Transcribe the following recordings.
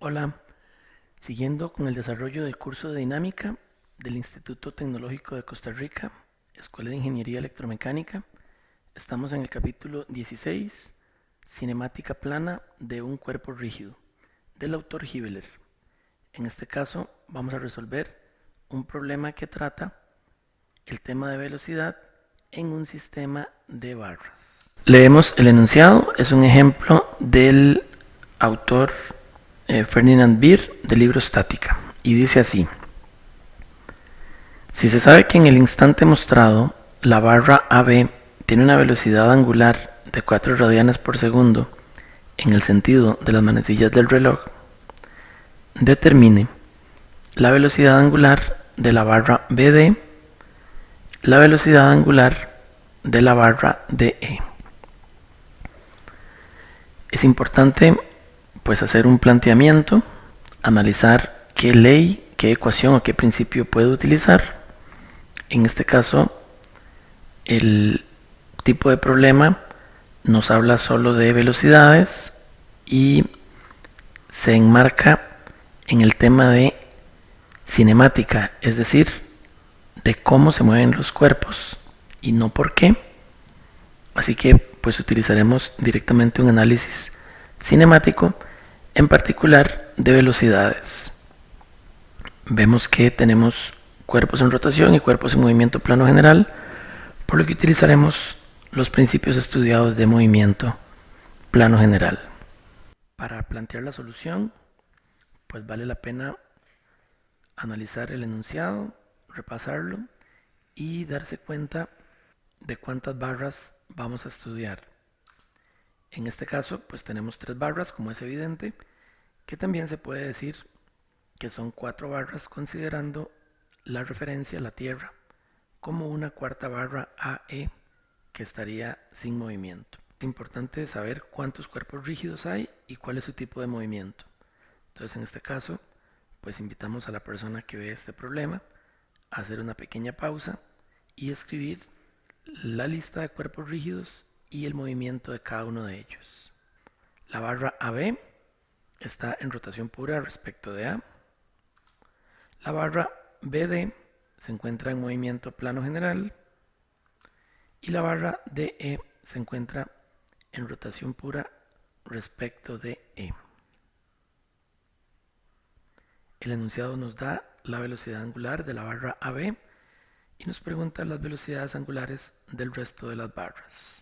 Hola, siguiendo con el desarrollo del curso de dinámica del Instituto Tecnológico de Costa Rica, Escuela de Ingeniería Electromecánica, estamos en el capítulo 16, Cinemática plana de un cuerpo rígido, del autor Hibbeler. En este caso vamos a resolver un problema que trata el tema de velocidad en un sistema de barras. Leemos el enunciado, es un ejemplo del autor Ferdinand Beer del libro Estática, y dice así: si se sabe que en el instante mostrado la barra AB tiene una velocidad angular de 4 radianes por segundo en el sentido de las manecillas del reloj, determine la velocidad angular de la barra BD, la velocidad angular de la barra DE. Es importante pues hacer un planteamiento, analizar qué ley, qué ecuación o qué principio puedo utilizar. En este caso, el tipo de problema nos habla solo de velocidades y se enmarca en el tema de cinemática, es decir, de cómo se mueven los cuerpos y no por qué. Así que pues utilizaremos directamente un análisis cinemático, en particular de velocidades. Vemos que tenemos cuerpos en rotación y cuerpos en movimiento plano general, por lo que utilizaremos los principios estudiados de movimiento plano general. Para plantear la solución, pues vale la pena analizar el enunciado, repasarlo y darse cuenta de cuántas barras vamos a estudiar. En este caso, pues tenemos 3 barras, como es evidente, que también se puede decir que son 4 barras considerando la referencia a la Tierra, como una cuarta barra AE que estaría sin movimiento. Es importante saber cuántos cuerpos rígidos hay y cuál es su tipo de movimiento. Entonces, en este caso, pues invitamos a la persona que ve este problema a hacer una pequeña pausa y escribir la lista de cuerpos rígidos y el movimiento de cada uno de ellos. La barra AB está en rotación pura respecto de A. La barra BD se encuentra en movimiento plano general y la barra DE se encuentra en rotación pura respecto de E. El enunciado nos da la velocidad angular de la barra AB y nos pregunta las velocidades angulares del resto de las barras.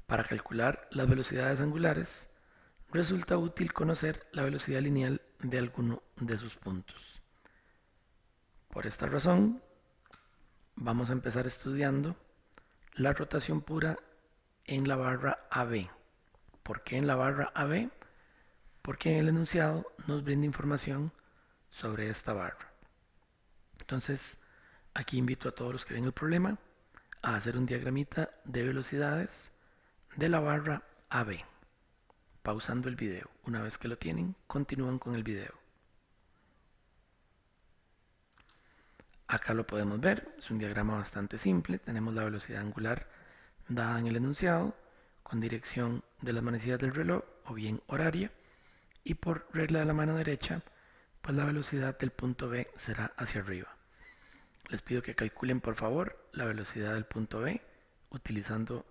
Para calcular las velocidades angulares, resulta útil conocer la velocidad lineal de alguno de sus puntos. Por esta razón, vamos a empezar estudiando la rotación pura en la barra AB. ¿Por qué en la barra AB? Porque en el enunciado nos brinda información sobre esta barra. Entonces, aquí invito a todos los que ven el problema a hacer un diagramita de velocidades de la barra AB, pausando el video. Una vez que lo tienen, continúan con el video. Acá lo podemos ver, es un diagrama bastante simple. Tenemos la velocidad angular dada en el enunciado con dirección de las manecillas del reloj o bien horaria, y por regla de la mano derecha, pues la velocidad del punto B será hacia arriba. Les pido que calculen por favor la velocidad del punto B utilizando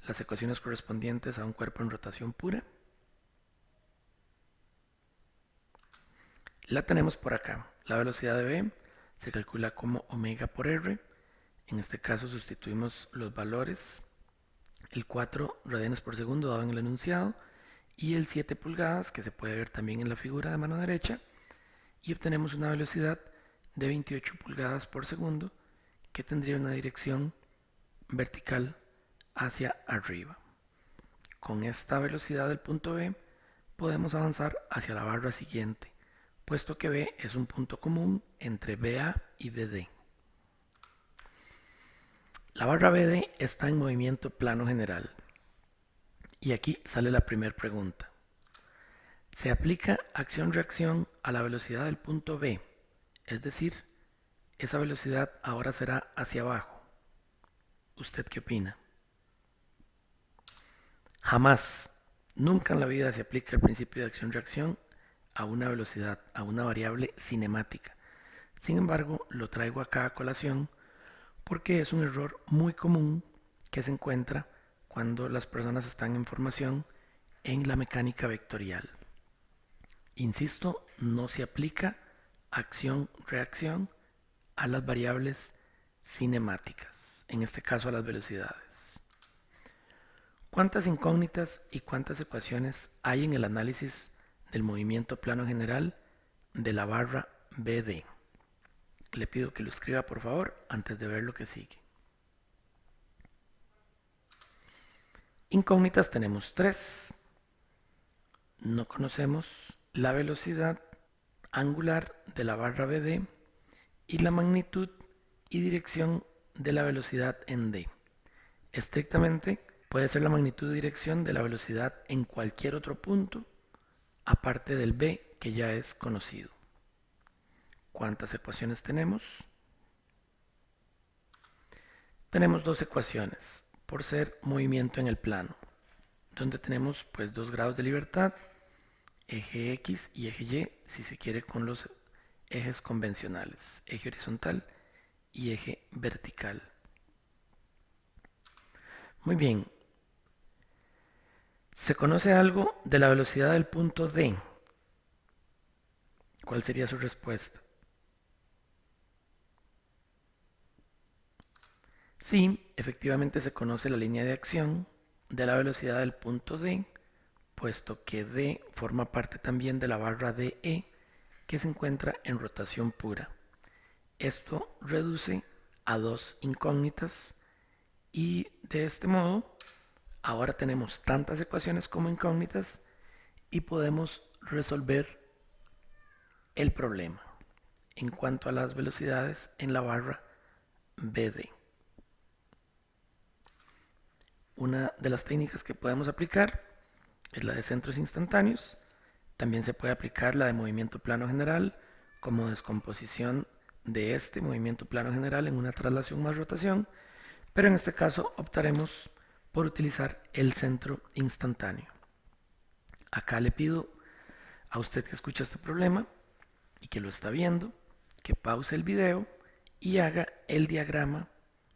las ecuaciones correspondientes a un cuerpo en rotación pura. La tenemos por acá. La velocidad de B se calcula como omega por R. En este caso sustituimos los valores, el 4 radianes por segundo dado en el enunciado y el 7 pulgadas, que se puede ver también en la figura de mano derecha, y obtenemos una velocidad de 28 pulgadas por segundo que tendría una dirección vertical hacia arriba. Con esta velocidad del punto B podemos avanzar hacia la barra siguiente, puesto que B es un punto común entre BA y BD. La barra BD está en movimiento plano general. Y aquí sale la primera pregunta. Se aplica acción-reacción a la velocidad del punto B, es decir, esa velocidad ahora será hacia abajo. ¿Usted qué opina? Jamás, nunca en la vida se aplica el principio de acción-reacción a una velocidad, a una variable cinemática. Sin embargo, lo traigo acá a colación porque es un error muy común que se encuentra cuando las personas están en formación en la mecánica vectorial. Insisto, no se aplica acción-reacción a las variables cinemáticas, en este caso a las velocidades. ¿Cuántas incógnitas y cuántas ecuaciones hay en el análisis del movimiento plano general de la barra BD? Le pido que lo escriba por favor antes de ver lo que sigue. Incógnitas tenemos 3. No conocemos la velocidad angular de la barra BD y la magnitud y dirección de la velocidad en D. Estrictamente puede ser la magnitud y dirección de la velocidad en cualquier otro punto aparte del B que ya es conocido. ¿Cuántas ecuaciones tenemos? Tenemos 2 ecuaciones por ser movimiento en el plano, donde tenemos pues 2 grados de libertad, eje X y eje Y, si se quiere con los ejes convencionales, eje horizontal y eje vertical. Muy bien, se conoce algo de la velocidad del punto D. ¿Cuál sería su respuesta? Sí, efectivamente se conoce la línea de acción de la velocidad del punto D, puesto que D forma parte también de la barra DE que se encuentra en rotación pura. Esto reduce a 2 incógnitas y de este modo ahora tenemos tantas ecuaciones como incógnitas y podemos resolver el problema en cuanto a las velocidades en la barra BD. Una de las técnicas que podemos aplicar es la de centros instantáneos. También se puede aplicar la de movimiento plano general como descomposición de este movimiento plano general en una traslación más rotación, pero en este caso optaremos por utilizar el centro instantáneo. Acá le pido a usted que escucha este problema y que lo está viendo, que pause el video y haga el diagrama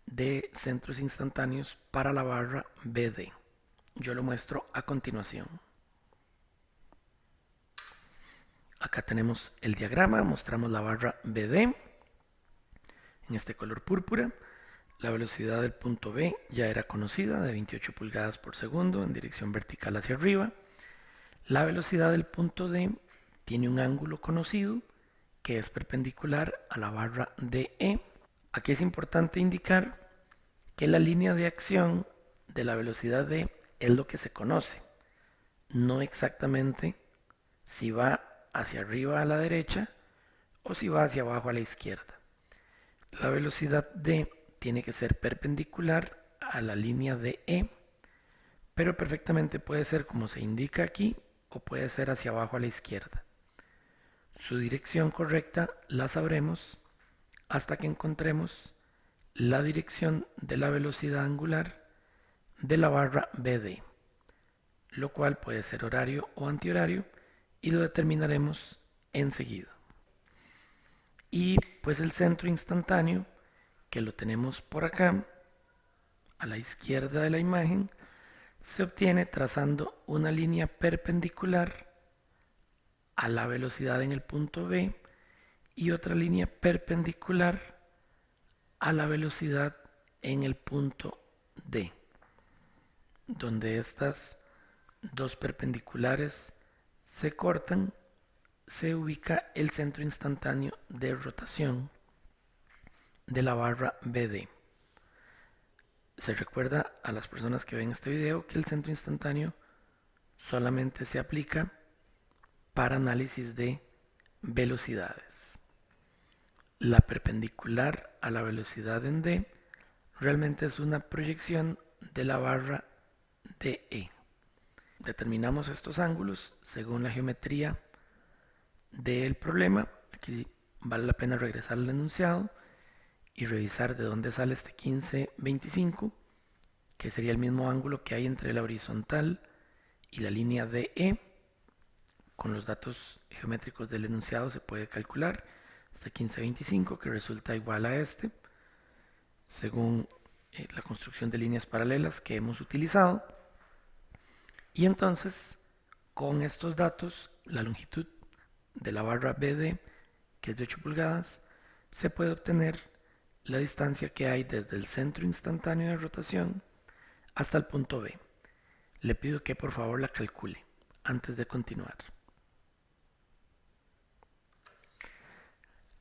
de centros instantáneos para la barra BD. Yo lo muestro a continuación. Acá tenemos el diagrama, mostramos la barra BD en este color púrpura. La velocidad del punto B ya era conocida, de 28 pulgadas por segundo en dirección vertical hacia arriba. La velocidad del punto D tiene un ángulo conocido que es perpendicular a la barra DE. Aquí es importante indicar que la línea de acción de la velocidad D es lo que se conoce, no exactamente si va hacia arriba a la derecha o si va hacia abajo a la izquierda. La velocidad D tiene que ser perpendicular a la línea DE, pero perfectamente puede ser como se indica aquí o puede ser hacia abajo a la izquierda. Su dirección correcta la sabremos hasta que encontremos la dirección de la velocidad angular de la barra BD, lo cual puede ser horario o antihorario y lo determinaremos enseguida. Y pues el centro instantáneo, que lo tenemos por acá, a la izquierda de la imagen, se obtiene trazando una línea perpendicular a la velocidad en el punto B y otra línea perpendicular a la velocidad en el punto D, donde estas dos perpendiculares se cortan, se ubica el centro instantáneo de rotación de la barra BD. Se recuerda a las personas que ven este video que el centro instantáneo solamente se aplica para análisis de velocidades. La perpendicular a la velocidad en D realmente es una proyección de la barra DE. Determinamos estos ángulos según la geometría del problema. Aquí vale la pena regresar al enunciado y revisar de dónde sale este 1525, que sería el mismo ángulo que hay entre la horizontal y la línea DE, con los datos geométricos del enunciado se puede calcular hasta 1525, que resulta igual a este, según la construcción de líneas paralelas que hemos utilizado. Y entonces, con estos datos, la longitud de la barra BD, que es de 8 pulgadas, se puede obtener la distancia que hay desde el centro instantáneo de rotación hasta el punto B. Le pido que por favor la calcule antes de continuar.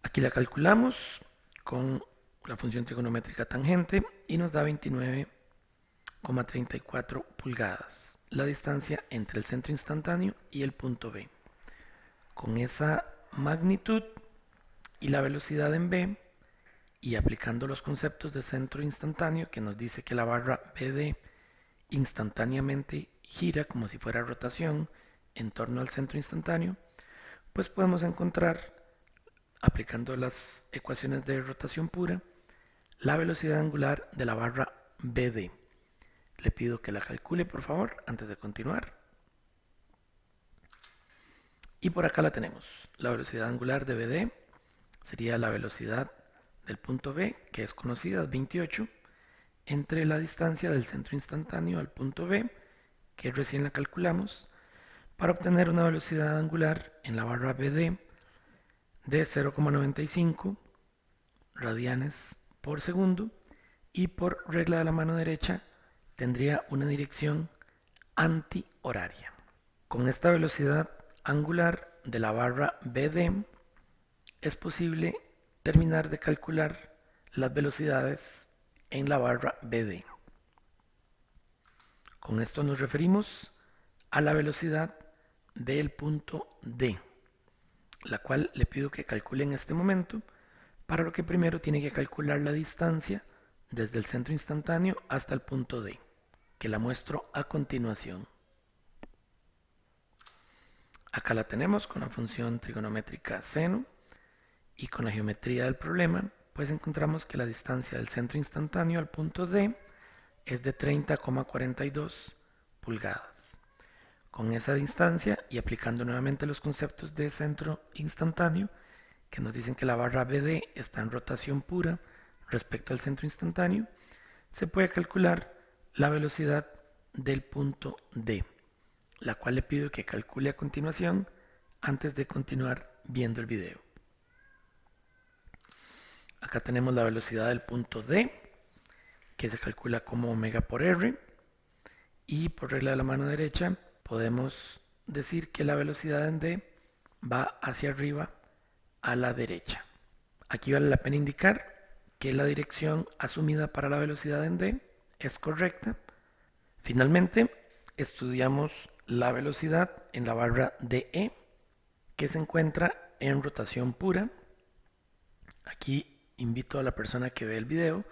Aquí la calculamos con la función trigonométrica tangente y nos da 29,34 pulgadas, la distancia entre el centro instantáneo y el punto B. Con esa magnitud y la velocidad en B, y aplicando los conceptos de centro instantáneo, que nos dice que la barra BD instantáneamente gira como si fuera rotación en torno al centro instantáneo, pues podemos encontrar, aplicando las ecuaciones de rotación pura, la velocidad angular de la barra BD. Le pido que la calcule por favor antes de continuar. Y por acá la tenemos. La velocidad angular de BD sería la velocidad del punto B, que es conocida, es 28, entre la distancia del centro instantáneo al punto B, que recién la calculamos, para obtener una velocidad angular en la barra BD de 0,95 radianes por segundo, y por regla de la mano derecha tendría una dirección antihoraria. Con esta velocidad angular de la barra BD es posible terminar de calcular las velocidades en la barra BD. Con esto nos referimos a la velocidad del punto D, la cual le pido que calcule en este momento, para lo que primero tiene que calcular la distancia desde el centro instantáneo hasta el punto D, que la muestro a continuación. Acá la tenemos con la función trigonométrica seno, y con la geometría del problema, pues encontramos que la distancia del centro instantáneo al punto D es de 30,42 pulgadas. Con esa distancia y aplicando nuevamente los conceptos de centro instantáneo, que nos dicen que la barra BD está en rotación pura respecto al centro instantáneo, se puede calcular la velocidad del punto D, la cual le pido que calcule a continuación antes de continuar viendo el video. Acá tenemos la velocidad del punto D, que se calcula como omega por R, y por regla de la mano derecha podemos decir que la velocidad en D va hacia arriba a la derecha. Aquí vale la pena indicar que la dirección asumida para la velocidad en D es correcta. Finalmente, estudiamos la velocidad en la barra DE, que se encuentra en rotación pura. Aquí invito a la persona que ve el video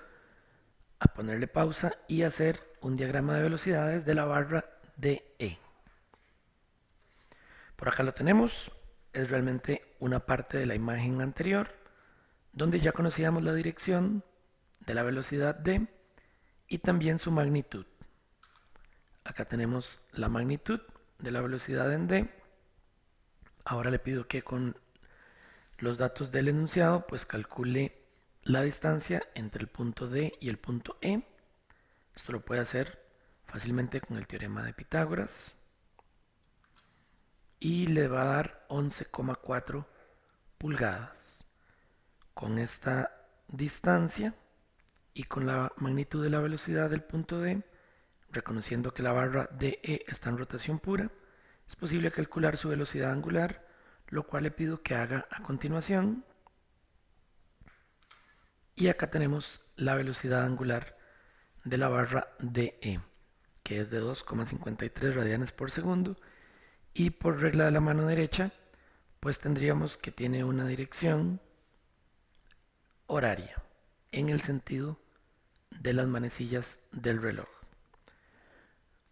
a ponerle pausa y hacer un diagrama de velocidades de la barra DE. Por acá lo tenemos, es realmente una parte de la imagen anterior, donde ya conocíamos la dirección de la velocidad D y también su magnitud. Acá tenemos la magnitud de la velocidad en D. Ahora le pido que con los datos del enunciado pues calcule la distancia entre el punto D y el punto E. Esto lo puede hacer fácilmente con el teorema de Pitágoras y le va a dar 11,4 pulgadas. Con esta distancia y con la magnitud de la velocidad del punto D, reconociendo que la barra DE está en rotación pura, es posible calcular su velocidad angular, lo cual le pido que haga a continuación. Y acá tenemos la velocidad angular de la barra DE, que es de 2,53 radianes por segundo, y por regla de la mano derecha pues tendríamos que tiene una dirección horaria en el sentido de las manecillas del reloj.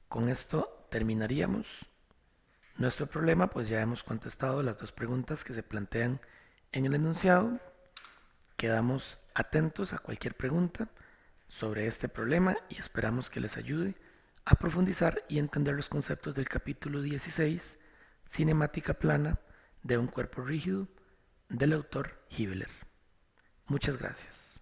Con esto terminaríamos nuestro problema, pues ya hemos contestado las dos preguntas que se plantean en el enunciado. Quedamos atentos a cualquier pregunta sobre este problema y esperamos que les ayude a profundizar y entender los conceptos del capítulo 16 cinemática plana de un cuerpo rígido del autor Hibbeler. Muchas gracias.